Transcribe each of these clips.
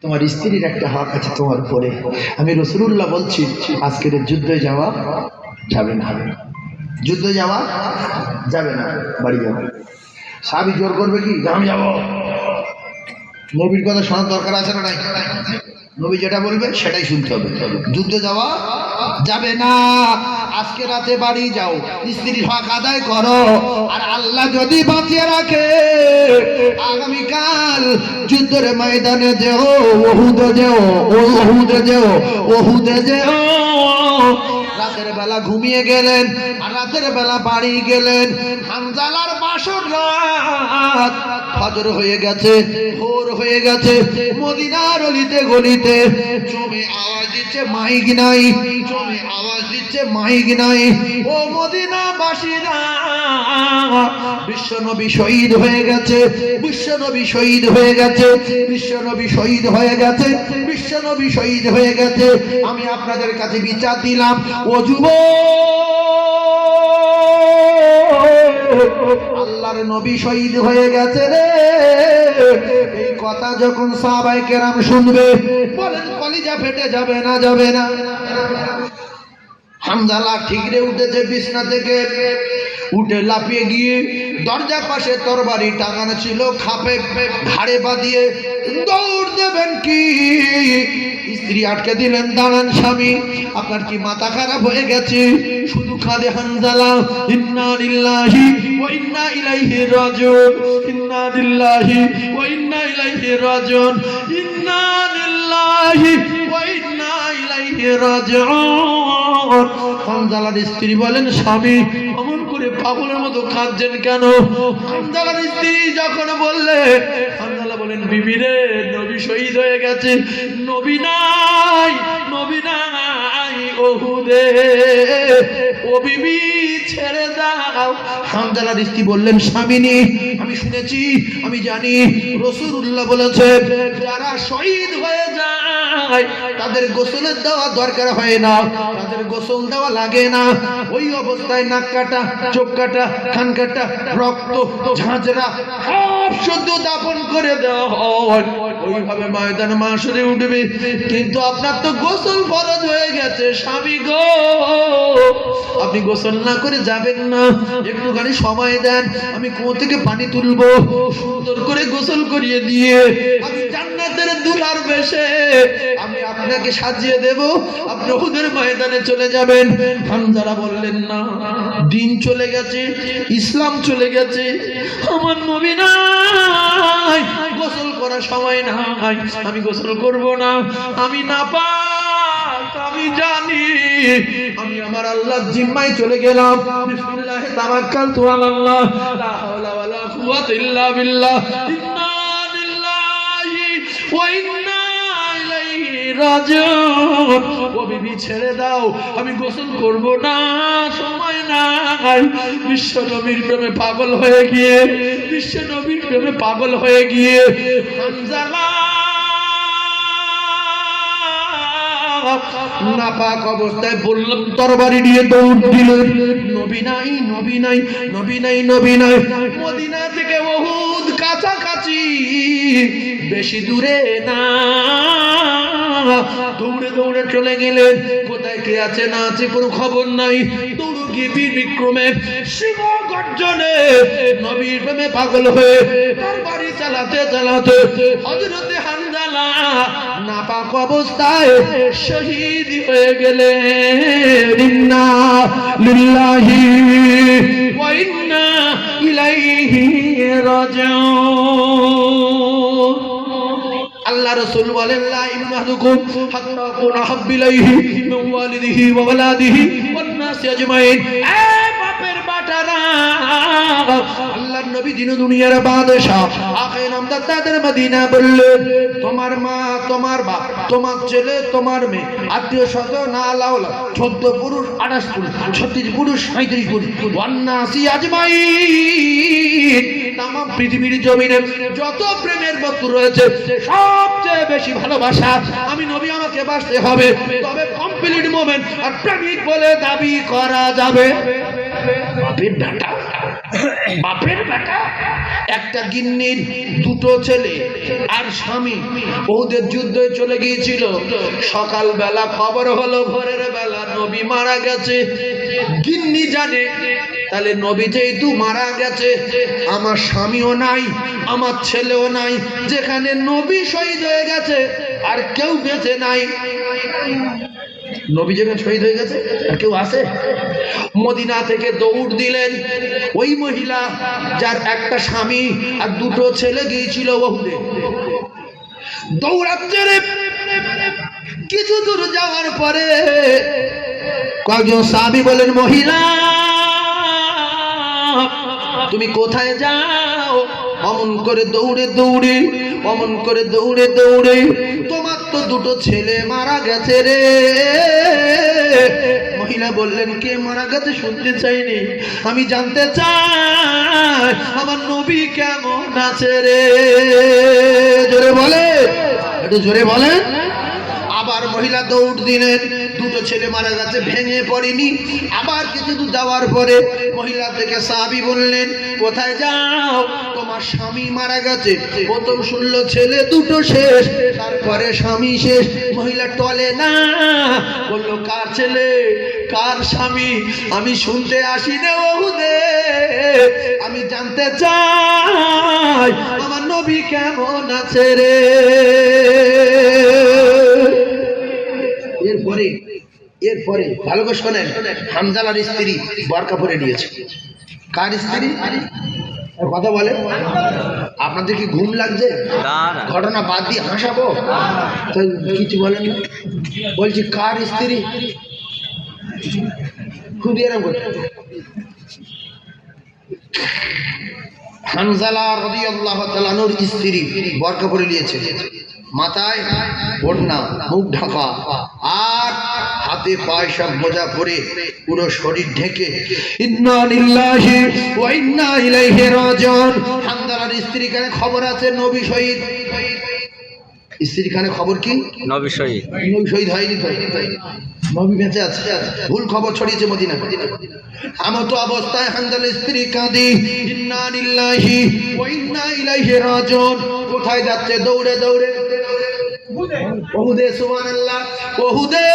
তোমার স্ত্রীর একটা হক আছে তোমার উপরে। আমি রাসূলুল্লাহ বলছি, আজকের যুদ্ধে যাওয়া যাবে না, যুদ্ধে যাওয়া যাবে না, বাড়ি যাবে। সাহাবী জোর করবে কি আমি যাবো? নবীর কথা শোনার দরকার আছে না নাই? নবী যেটা বলবে সেটাই শুনতে হবে। যুদ্ধে যাওয়া যাবে না। আজকে রাতে বাড়ি যাও, স্ত্রীর হক আদায় করো। আর আল্লাহ যদি বাঁচিয়ে রাখে, আগামীকাল যুদ্ধের ময়দানে যেও, ওহুদে যেও, ওহুদে যেও, ওহুদে যেও। রাতের বেলা ঘুমিয়ে গেলেন আর রাতের বেলা বাড়ি গেলেন। হানজালার বাসর রাত, ফজর হয়ে গেছে, ভোর হয়ে গেছে। মদিনার অলিতে গলিতে জমে আওয়াজ দিচ্ছে মাইক নাই, জমে আওয়াজ দিচ্ছে মাইক নাই। ও মদিনাবাসীরা, বিশ্বনবী শহীদ হয়ে গেছে, বিশ্বনবী শহীদ হয়ে গেছে, বিশ্বনবী শহীদ হয়ে গেছে, বিশ্বনবী শহীদ হয়ে গেছে। আমি আপনাদের কাছে বিচার দিলাম, ও আল্লাহর নবী শহীদ হয়ে গেছে রে। এই কথা যখন সাহাবায়ে কেরাম শুনবে, বলেন কলিজা ফেটে যাবে না? যাবে না? হামজালা ঠিকরে উঠেছে বিছনা থেকে, উঠে লাফিয়ে গিয়ে দরজার পাশে তরবারি টাঙানো ছিল, খাপে ঘাড়ে বাঁধিয়ে দৌড় দেবেন কি? স্ত্রী আটকে দিলেন, দাঁড়ান স্বামী, আপনার কি মাথা খারাপ হয়ে গেছে? শুধু কাঁদে হানজালা, ইন্না লিল্লাহি ওয়া ইন্না ইলাইহি রাজিউন, ইন্না লিল্লাহি ওয়া ইন্না ইলাইহি রাজিউন, ইন্না লিল্লাহি ওয়া ইন্না ইলাইহি রাজিউন। হানজালার স্ত্রী বলেন, স্বামী অমন করে পাগলের মতো কাঁদছেন কেন? হানজালার স্ত্রী যখন বললে, হানজালা বলেন, বিবি রে, নবী শহীদ হয়ে গেছে, নবী নাই, নবী নাই ওহুদে, ও বিবি ছেড়ে দাও। হানজালার স্ত্রী বললেন, স্বামীনি, আমি শুনেছি, আমি জানি, রাসূলুল্লাহ বলেছে যারা শহীদ হয়ে যায় তাদের গোসলের দেওয়া দরকার হয় না, তাদের গোসল দেওয়া লাগে না। ওই অবস্থায় নাক কাটা, চোখ কাটা, কান কাটা, রক্ত, ঝাঁঝরা সব শুদ্ধ দাফন করে দেওয়া হয়, ওইভাবে ময়দানে মাশরে উঠবে। কিন্তু আপনার তো গোসল ফরজ হয়ে গেছে স্বামী গো, আপনি গোসল না করে যাবেন না? একটুখানি সময় দেন, আমি কুয়ো থেকে পানি তুলবো, সুন্দর করে গোসল করিয়ে দিয়ে আমি জান্নাতের দুলার বেশে আমি আপনাকে সাজিয়ে দেব, আপনি উহুদের ময়দানে চলে যাবেন। হামজালা বললেন, না, দিন চলে গেছে, ইসলাম চলে গেছে, আমার নবী নাই, গোসল করার সময় নাই, আমি গোসল করব না, আমি নাপাক, আমি জানি, আমি আমার আল্লাহর জিম্মায় চলে গেলাম। বিসমিল্লাহি তাওয়াক্কালতু আলাল্লাহ, লা হাওলা ওয়ালা কুওয়াতা ইল্লা বিল্লাহ, ইন্না লিল্লাহি ওয়া ইন্না ইলাইহি রাজিউন। ও বিবি ছেড়ে দাও, আমি গোসল করব না, সময় নাই। বিশ্ব নবীর প্রেমে পাগল হয়ে গিয়ে, বিশ্ব নবীর প্রেমে পাগল হয়ে গিয়ে হানজালা নাপাক অবস্থায় বললাম তরবারি নিয়ে দৌড় দিলেন। নবী নাই, নবী নাই, নবী নাই, নবী নাই। মদিনা থেকে উহুদ কাছাকাছি, বেশি দূরে না। দৌড়ে দৌড়ে চলে গেলেন, কোথায় কে আছে না আছে কোনো খবর নাই। দৌড় গিয়ে বীর বিক্রমে, শিব গর্জনে, নবীর প্রেমে পাগল হয়ে তরবারি চালাতে চালাতে হযরতে হানজালা নাপাক অবস্থায় শহীদ হয়ে গেলেন। ইন্না লিল্লাহি ওয়া ইন্না ইলাইহি রাজিউন। আল্লাহ রাসূল বলেন, লা ইমানুকুম হাত্তা কুনা হাব্বিলাইহি মিন ওয়ালিদিহি ওয়া ওয়ালাদিহি ওয়ান নাসি আজমাইন। এ বাপের বাটারা, আল্লাহর নবী দিন দুনিয়ার বাদশা, আখির নামদার তাদের মদিনা বললেন, তোমার মা, তোমার বাপ, তোমার ছেলে, তোমার মেয়ে, আত্মীয় স্বজন, আলাওলা, 14 পুরুষ, 28 পুরুষ, 36 পুরুষ, 37 পুরুষ, ওয়ান নাসি আজমাইন। তাম পৃথিবীর জমিনে যত প্রেমের বস্তু রয়েছে, সবচেয়ে বেশি ভালোবাসা আমি নবী, আমাকে বাসতে হবে, তবে কমপ্লিট মোমেন্ট আর প্রেমিক বলে দাবি করা যাবে। বাপের বেটা বাপের বেটা, একটা গিন্নির দুটো ছেলে আর স্বামী ওদের যুদ্ধে চলে গিয়েছিল। সকালবেলা খবর হলো ভোরের বেলা নবী মারা গেছে। গিন্নি জানে তাহলে নবী যেহেতু মারা গেছে, আমার স্বামীও নাই, আমার ছেলেও নাই, যেখানে নবী শহীদ হয়ে গেছে আর কেউ বেঁচে নাই, নবী যেখানে শহীদ হয়ে গেছে আর কেউ আছে? মদিনা থেকে দৌড় দিলেন ওই মহিলা যার একটা স্বামী আর দুটো ছেলে গিয়েছিল ওহুদে। দৌড়াচ্ছে রে, কিছু দূর যাওয়ার পরে কয়েকজন সাহাবী বলেন, মহিলা তুমি কোথায় যাও? অমন করে দৌড়ে দৌড়ে, অমন করে দৌড়ে দৌড়ে, তোমার তো দুটো ছেলে মারা গেছে রে। মহিলা বললেন, কে মারা গেছে শুনতে চাইনি, আমি জানতে চাই আমার নবী কেমন আছে রে। জোরে বলে, একটু জোরে বলেন। আবার মহিলা দৌড় দিলেন, দুটো ছেলে মারা গেছে, ভেঙে পড়েনি। আবার কিছু দূর যাওয়ার পরে মহিলা থেকে সাহাবী বললেন, কোথায় যাও? তোমার স্বামী মারা গেছে। প্রথম শুনলো ছেলে দুটো শেষ, তারপরে স্বামী শেষ। মহিলা টলে না, বললো, কার ছেলে কার স্বামী আমি শুনতে আসি না ওহুদে, আমি জানতে চাই আমার নবী কেমন আছে রে। এরপরে ভালো করে শোনেন, হামজালার স্ত্রী বোরকা পরে নিয়েছে। কার স্ত্রী? কথা বলে, আপনাদের কি ঘুম লাগছে? ঘটনা বাদ দিয়ে হাসাবো? কিছু বলেন না, বলছি কার স্ত্রী? খুব এরকম হানজালা রাদিয়াল্লাহু তাআলা আনহুর স্ত্রী বোরকা পরে নিয়েছে, মাথায় ওড়না, মুখ ঢাকা, আর হাতে পায়ে সব মোজা পরে, পুরো শরীর ঢেকে। ইন্না লিল্লাহি ওয়া ইন্না ইলাইহি রাজিউন। হানজালার স্ত্রী কানে খবর আছে নবী শহীদ। স্ত্রী কানে খবর কি? নবী শহীদ। নবী শহীদ হয়নি তো, নবী বেঁচে আছে। ভুল খবর ছড়িয়েছে মদিনা। এমত অবস্থায় হানজালার স্ত্রী কাঁদে, ইন্না লিল্লাহি ওয়া ইন্না ইলাইহি রাজিউন। কোথায় যাচ্ছে? দৌড়ে দৌড়ে ওহুদে। সুবহানাল্লাহ, ওহুদে।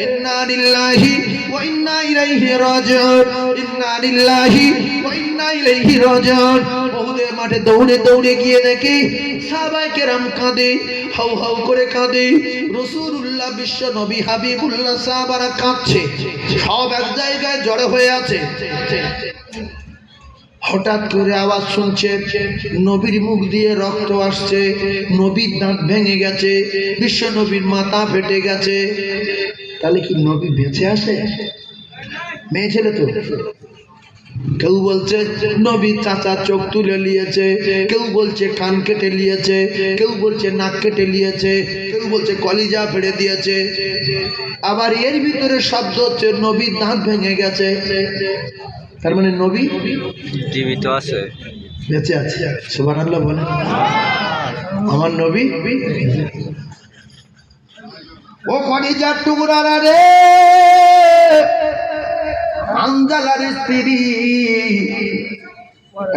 ইন্না লিল্লাহি ওয়া ইন্না ইলাইহি রাজিউন, ইন্না লিল্লাহি ওয়া ইন্না ইলাইহি রাজিউন। ওহুদের মাঠে দৌড়ে দৌড়ে গিয়ে দেখি সাহাবায়ে কেরাম কাঁদে, হাউ হাউ করে কাঁদে। রাসূলুল্লাহ বিশ্ব নবী হাবিবুল্লাহ সাহাবারা কাঁদছে, সব এক জায়গায় জড়ো হয়ে আছে। হঠাৎ করে আওয়াজ শুনছে, নবীর মুখ দিয়ে রক্ত আসছে, নবীর দাঁত ভেঙে গেছে, বিশ্ব নবীর মাথা ফেটে গেছে। তাহলে কি নবী বেঁচে আছে? মেয়ে ছেলে তো। কেউ বলছে নবীর চাচা চোখ তুলে নিয়েছে, কেউ বলছে কান কেটে নিয়েছে, কেউ বলছে নাক কেটে নিয়েছে, কেউ বলছে কলিজা ফেড়ে দিয়েছে। আবার এর ভিতরে শব্দ হচ্ছে নবীর দাঁত ভেঙে গেছে। তার মানে নবী জীবিত আছে, বেঁচে আছে। সুবহানাল্লাহ বলেন। আমার নবী। ও কলিজার টুকরারা রে, হানজালার স্ত্রী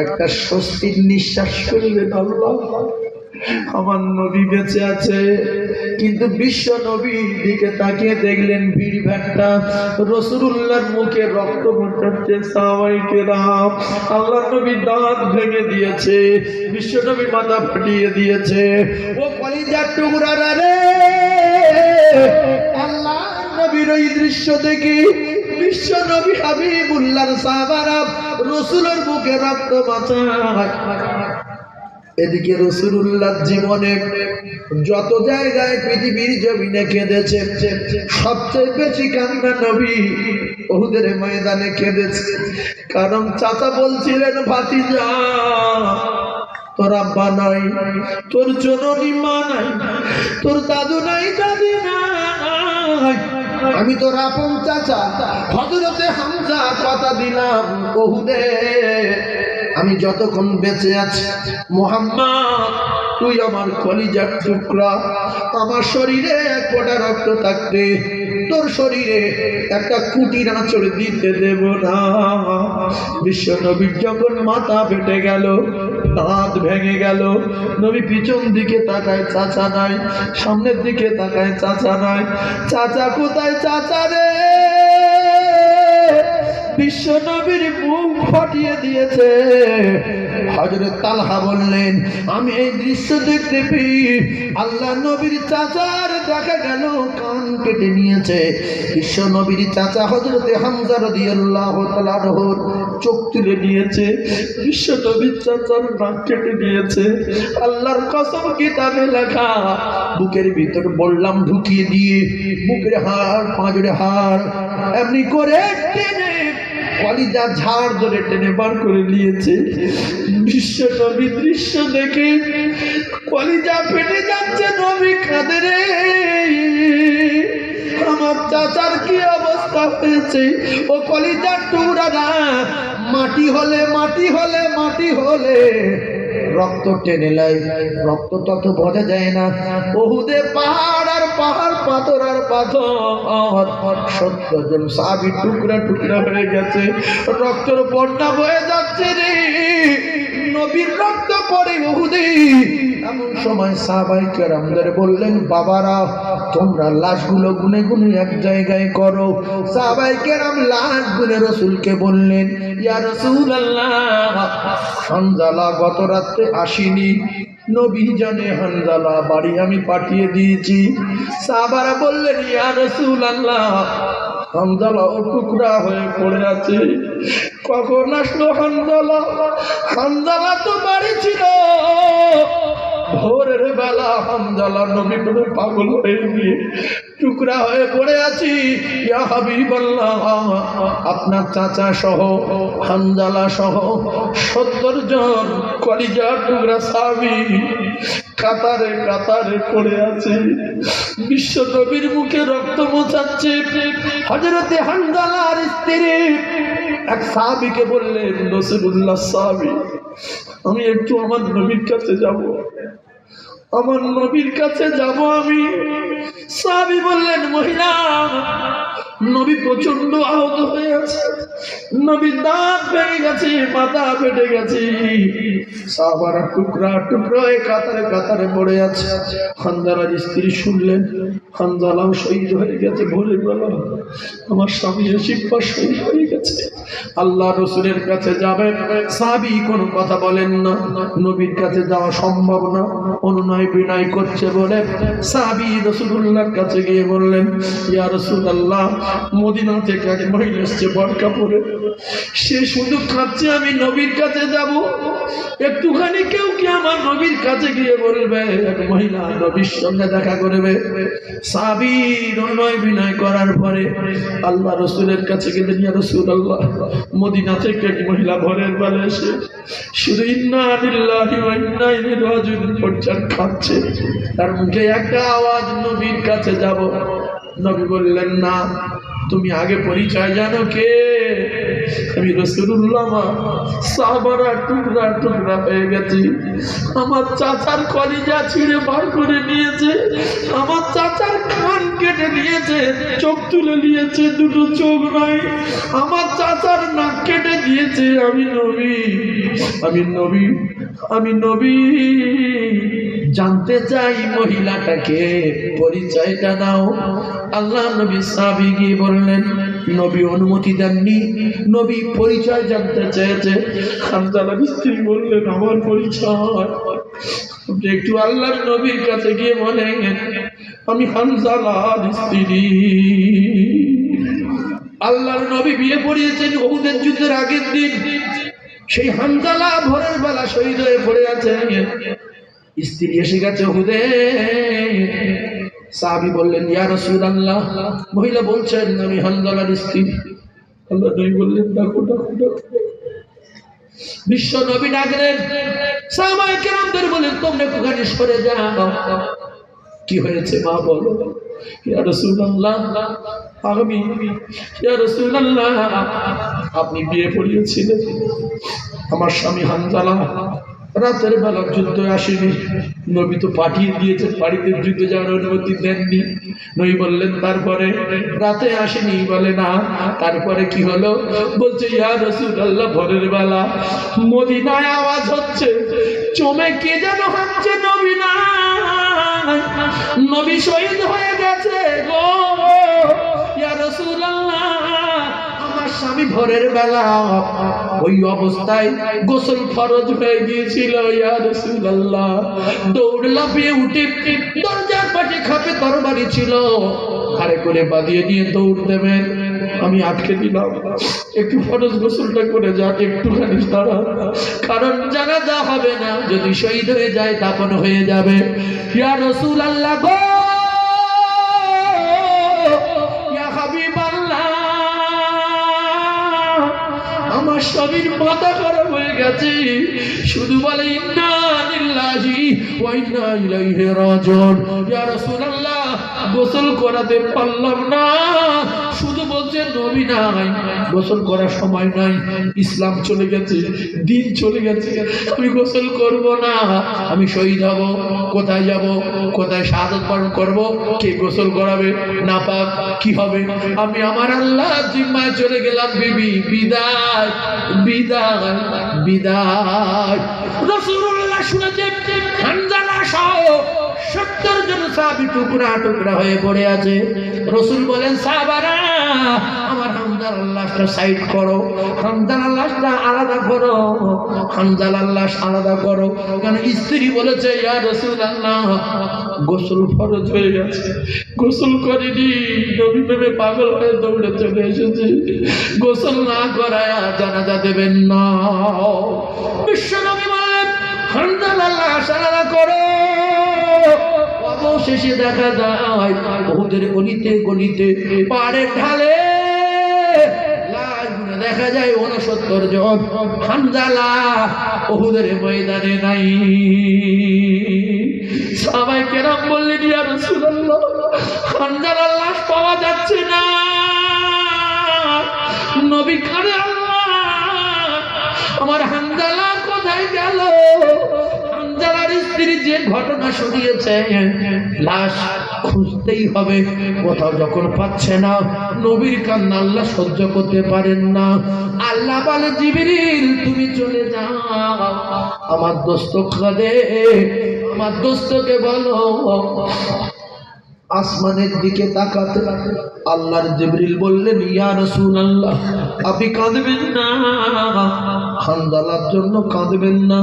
একটা স্বস্তির নিঃশ্বাস ফেললেন, আল্লাহ আমার নবী বেঁচে আছে। কিন্তু বিশ্ব নবীর দিকে তাকিয়ে দেখলেন ভিড় ভাট্টা, রাসূলুল্লাহর মুখে রক্ত পড়ছে। সাহাবায়ে কেরাম, আল্লাহর নবী দাঁত ভেঙে দিয়েছে, বিশ্ব নবী মাথা ফাটিয়ে দিয়েছে। ও কলিজার টুকরারা রে, আল্লাহর নবীর এই দৃশ্য দেখে বিশ্ব নবী হাবিবুল্লাহর সাহাবারা রাসূলের মুখে রক্ত বাঁচায়। এদিকে রাসূলুল্লাহর জীবনে যত জায়গায় পৃথিবীর জমিনে কেঁদেছে, সবচেয়ে বেশি কান্না নবী উহুদের ময়দানে কেঁদেছে। কারণ চাচা বলছিলেন, ভাতিজা তোর আব্বা নাই, তোর জননী মা নাই, তোর দাদু নাই, দাদি নাই, আমি তোর আপন চাচা হযরতে হামজা কথা দিলাম উহুদে আমি যতক্ষণ বেঁচে আছি, মুহাম্মদ তুই আমার কলিজার টুকরা, আমার শরীরে এক ফোঁটা রক্ত থাকতে তোর শরীরে একটা কুটির আঁচড় দিতে দেব না। বিশ্ব নবীর যখন মাথা ফেটে গেল, দাঁত ভেঙে গেল, নবী পিছন দিকে তাকায়, চাচা নাই, সামনের দিকে তাকায়, চাচা নাই। চাচা কোথায়? চাচা রে, বিশ্ব নবীর মুখ ফাটিয়ে দিয়েছে। হযরত তালহা বললেন, আমি এই দৃশ্য দেখতে পেয়ে আল্লাহ নবীর চাচার দেখা গেল কান কেটে নিয়েছে। বিশ্ব নবীর চাচা হযরতে হামজা রাদিয়াল্লাহু তাআলা আনহুর চোখ তুলে নিয়েছে, বিশ্ব নবীর চাচার নাক কেটে নিয়েছে। আল্লাহর কসম, কিতাবে লেখা, বুকের ভিতর বললাম ঢুকিয়ে দিয়ে বুকের হাড়, পাঁজরে হাড় এমনি করে টেনে কলিজা ঝাড় ধরে টেনে বার করে নিয়েছে। বিশ্ব নবী দৃশ্য দেখে কলিজা ফেটে যাচ্ছে। নবী কাঁদে রে, আমার চাচার কি অবস্থা হয়েছে। ও কলিজার টুকরাটা মাটি হলে, মাটি হলে, মাটি হলে রক্ত টেনে লাই, রক্ত তত বোঝা যায় না। উহুদে পাহাড় আর পাহাড়, পাথর আর পাথর, 70 জন সাহাবী টুকরা টুকরা হয়ে গেছে। রক্তের বন্যা বয়ে যাচ্ছে রে, নবীর রক্ত পড়ে উহুদে। এমন সময় সাহাবায়ে কেরামদের বললেন, বাবারা তোমরা লাশগুলো গুনে গুনে এক জায়গায় করো। সাহাবায়ে কেরাম লাশ গুনে রাসূলকে বললেন, ইয়া রাসূলুল্লাহ, হানজালা গত রাতে আসেনি, নবী জানে হানজালা বাড়ি আমি পাঠিয়ে দিয়েছি। সাহাবারা বললেন, ইয়া রাসূলুল্লাহ, হানজালা ও টুকরা হয়ে পড়ে আছে। কখন আসলো হানজালা? হানজালা তো বাড়ি ছিল ভোরের বেলা। হানজালা নবী বলে পাগল হয়ে গিয়ে টুকরা হয়ে পড়ে আছি। ইয়া হাবিবাল্লাহ, আপনার চাচা সহ, হানজালা সহ 70 জন কলিজার টুকরা সাহাবী কাতারে কাতারে পড়ে আছে। বিশ্ব নবীর মুখে রক্ত মোছাচ্ছে। হযরতে হানজালার স্ত্রী এক সাহাবীকে বললেন, রাসূলুল্লাহ সাহাবী, আমি একটু আমার নবীর কাছে যাব, আমার নবীর কাছে যাব আমি। সাহাবী বললেন, মহিলা, নবী প্রচন্ড আহত হয়ে আছে, নবীর দাঁত ভেঙে গেছে, মাথা ফেটে গেছে। সাহাবারা টুকরা টুকরা হয়ে কাতারে কাতারে পড়ে আছে। হানজালার স্ত্রী শুনলেন হানজালাও শহীদ হয়ে গেছে। ভোরের বেলা আমার স্বামী শিক্ষা শহীদ হয়ে গেছে। আল্লাহ রসুলের কাছে যাবেন, সাহাবী কোনো কথা বলেন না, নবীর কাছে যাওয়া সম্ভব না, অনুনয় বিনয় করছে বলে সাহাবী রাসূলুল্লাহর কাছে গিয়ে বললেন, ইয়া রাসূলুল্লাহ, মদিনা থেকে এক মহিলা এসেছে বোরকা পরে, সে শুধু কাঁদছে, আমি নবীর কাছে যাব, একটুখানি কেউ কি আমার নবীর কাছে গিয়ে বলবে, এক মহিলা নবীর সঙ্গে দেখা করবে। সাহাবী অনুনয় বিনয় করার পরে আল্লাহ রসুলের কাছে গেলেন, ইয়া রাসূলুল্লাহ, মদিনা থেকে এক মহিলা ভোরের বেলা এসে শুধু ইন্না লিল্লাহি ওয়া ইন্না ইলাইহি রাজিউন পড়ছেন, খাচ্ছে, তার মুখে একটা আওয়াজ, নবীর কাছে যাব। নবী বললেন, না, তুমি আগে পরিচয় জানো কে? আমি রাসূলুল্লাহ। সাহাবারা টুকরা টুকরা হয়ে গেছে, আমার চাচার কলিজা ছিঁড়ে বার করে নিয়েছে, আমার চাচার কান কেটে নিয়েছে, চোখ তুলে নিয়েছে, দুটো চোখ নাই, আমার চাচার নাক কেটে দিয়েছে। আমি নবী, আমি নবী, আমি নবী। জানতে চাই মহিলাটাকে, পরিচয়টা দাও। আল্লাহ নবী সাহাবী গিয়ে বললেন, নবী অনুমতি দেননি, নবী পরিচয় জানতে চেয়েছে। হানজালার স্ত্রী বললেন, আমার পরিচয় আপনি একটু আল্লাহর নবীর কাছে গিয়ে বলেন, আমি হানজালার স্ত্রী। আল্লাহর নবী বিয়ে পড়িয়েছেন উহুদের যুদ্ধের আগের দিন। সেই হানজালা ভোরের বেলা শহীদ হয়ে পড়ে আছে, স্ত্রী এসে গেছে উহুদে। সাহাবী বললেন, ইয়া রাসূলুল্লাহ, মহিলা বলছেন আমি হানজালার স্ত্রী। আল্লাহ নবী বললেন, ডাকো ডাকো ডাকো। বিশ্ব নবী ডাকলেন, সাহাবায়ে কেরামদের বলেন, তোমরা একটুখানি সরে যাও, কি হয়েছে মা বলো। ইয়া রাসূলুল্লাহ, আমি, ইয়া রাসূলুল্লাহ, আপনি বিয়ে পড়িয়েছিলেন, আমার স্বামী হানজালা রাতের বেলা যুদ্ধ আসেনি, নবী তো পাঠিয়ে দিয়েছেন, বাড়িতে যুদ্ধে যাওয়ার অনুমতি দেননি। নবী বললেন তারপরে রাতে আসেনি, বলে না। তারপরে কি হলো? বলছে ইয়া রাসূলুল্লাহ, ভোরের বেলা মদিনায় আওয়াজ হচ্ছে, চমে কে যেন হচ্ছে, নবী না, নবী শহীদ হয়ে গেছে গো ইয়া রাসূলুল্লাহ। আমার স্বামী ভোরের বেলা ওই অবস্থায় গোসল ফরজ হয়ে গিয়েছিল ইয়া রাসূলুল্লাহ। দৌড় লাফিয়ে উঠে দরজার পাশে খাপে তরবারি ছিল, ঘাড়ে করে বাঁধিয়ে নিয়ে দৌড় দেবেন, আমি আটকে দিলাম, একটু ফরজ গোসলটা করে যা, একটুখানি দাঁড়া, কারণ জানাজা হবে না, যদি শহীদ হয়ে যায় দাফন হয়ে যাবে। ইয়া রাসূলুল্লাহ গো, ইয়া হাবিবাল্লাহ, আমার স্বামীর মাথা খারাপ হয়ে গেছে, শুধু বলে ইন্না লিল্লাহি ওয়া ইন্না ইলাইহি রাজিউন। ইয়া রাসূলুল্লাহ, গোসল করাতে পারলাম না, শুধু বলছে নবী নাই, গোসল করার সময় নাই, ইসলাম চলে গেছে, দিন চলে গেছে, আমি গোসল করব না, আমি শহীদ হব, কোথায় যাব, কোথায় শাহাদাত বরণ করব, কে গোসল করাবে, না পাক কি হবে? আমি আমার আল্লাহর জিম্মায় চলে গেলাম, বিবি বিদায় বিদায় বিদায়। রাসূলুল্লাহ শুনেছে হানজালা সহ 70 জন সাহাবী টুকরা টুকরা হয়ে পড়ে আছে। রাসূল বলেন, সাহাবারা আমার হানজালার লাশটা সাইড করো, হানজালার লাশটা আলাদা করো, হানজালার লাশ আলাদা করো। কারণ স্ত্রী বলেছে ইয়া রাসূলুল্লাহ, গোসল ফরজ হয়ে গেছে, গোসল করিনি, নবী প্রেমে পাগল হয়ে দৌড়ে চলে এসেছে, গোসল না করায় জানাজা দেবেন না। বিশ্ব নবী বললেন হানজালার লাশ আলাদা করো। অবশেষে দেখা যায় উহুদের গলিতে গলিতে, পাহাড়ের ঢালে লাশগুলো দেখা যায় 69 জন। হানজালা উহুদের ময়দানে নাই। সাহাবায়ে কেরাম বললেন, ইয়া রাসূলুল্লাহ, হানজালার লাশ পাওয়া যাচ্ছে না। নবী কানে আল্লাহ, আমার হানজালা কোথায় গেল? হানজালার স্ত্রী যে ঘটনা শুনিয়েছে, লাশ খুঁজতেই হবে, কোথাও যখন পাচ্ছে না, নবীর কান্না আল্লাহ সহ্য করতে পারেন না। আল্লাহ বলে, জিবরিল তুমি চলে যাও, আমার দোস্ত কাঁদে, আমার দোস্তকে বলো আসমানের দিকে তাকাতে। আল্লাহর জিবরিল বললেন, ইয়া রাসূলুল্লাহ, আপনি কাঁদবেন না, হানজালার জন্য কাঁদবেন না,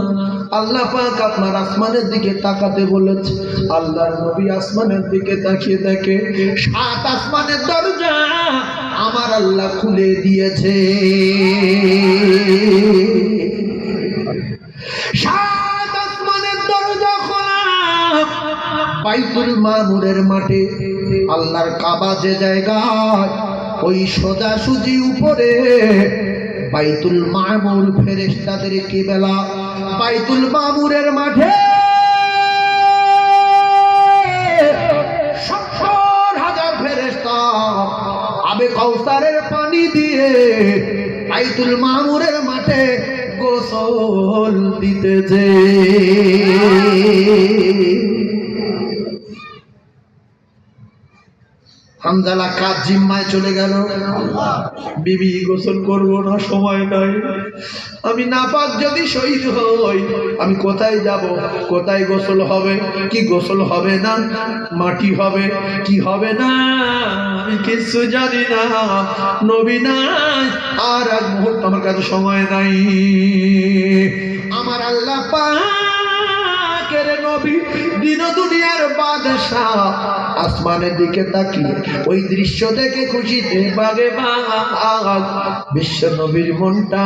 আল্লাহ পাক আপনার আসমানের দিকে তাকাতে বলেছে। আল্লাহর নবী আসমানের দিকে তাকিয়ে দেখে 7 আসমানের দরজা আমার আল্লাহ খুলে দিয়েছে। 7 আসমানের দরজা খোলা। বাইতুল মামুরের মাঠে, আল্লাহর কাবা যে জায়গায়, ওই সোজাসুজি উপরে বাইতুল মামুর, ফেরেশতাদের কিবলা বাইতুল মামুরের মাঠে 70,000 ফেরেশতা আবে কাউসারের পানি দিয়ে বাইতুল মামুরের মাঠে গোসল দিতেছে। হানজালা কাজ জিম্মায় চলে গেল। বিবি গোসল করবো না, সময় নাই, আমি নাপাক যদি শহীদ হই, আমি কোথায় যাব, কোথায় গোসল হবে, কি গোসল হবে না, মাটি হবে কি হবে না, আমি কিছু জানি না, নবী নাই, আর এক মুহূর্ত আমার কাছে সময় নাই। আমার আল্লাহ পাকের নবী দিন দুনিয়ার বাদশাহ আসমানের দিকে তাকিয়ে ওই দৃশ্য দেখে খুশিতে বাগে বাগ, বিশ্ব নবীর মনটা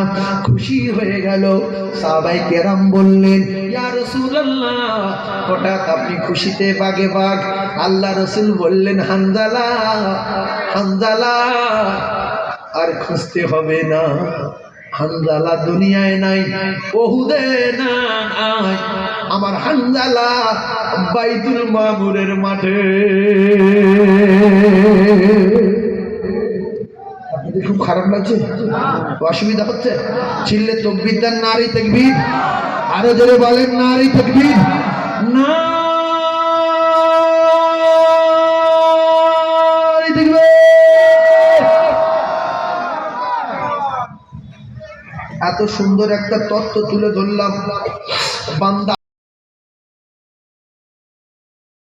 খুশি হয়ে গেল। সাহাবায়ে কেরাম বললেন, ইয়া রাসূলুল্লাহ, হঠাৎ আপনি খুশিতে বাগে বাগ? আল্লাহ রাসূল বললেন, হানজালা, হানজালা আর খুঁজতে হবে না, হানজালা দুনিয়ায় নাই, উহুদে নাই, আমার হানজালা বাইতুল মামুরের মাঠে। আপনাদের খুব খারাপ লাগছে, অসুবিধা হচ্ছে? চিল্লে তাকবীর দেন, নারে তাকবীর। আরো জোরে বলেন নারী তাকবীর। নারী তাকবীর। এত সুন্দর একটা তত্ত্ব তুলে ধরলাম বান্দা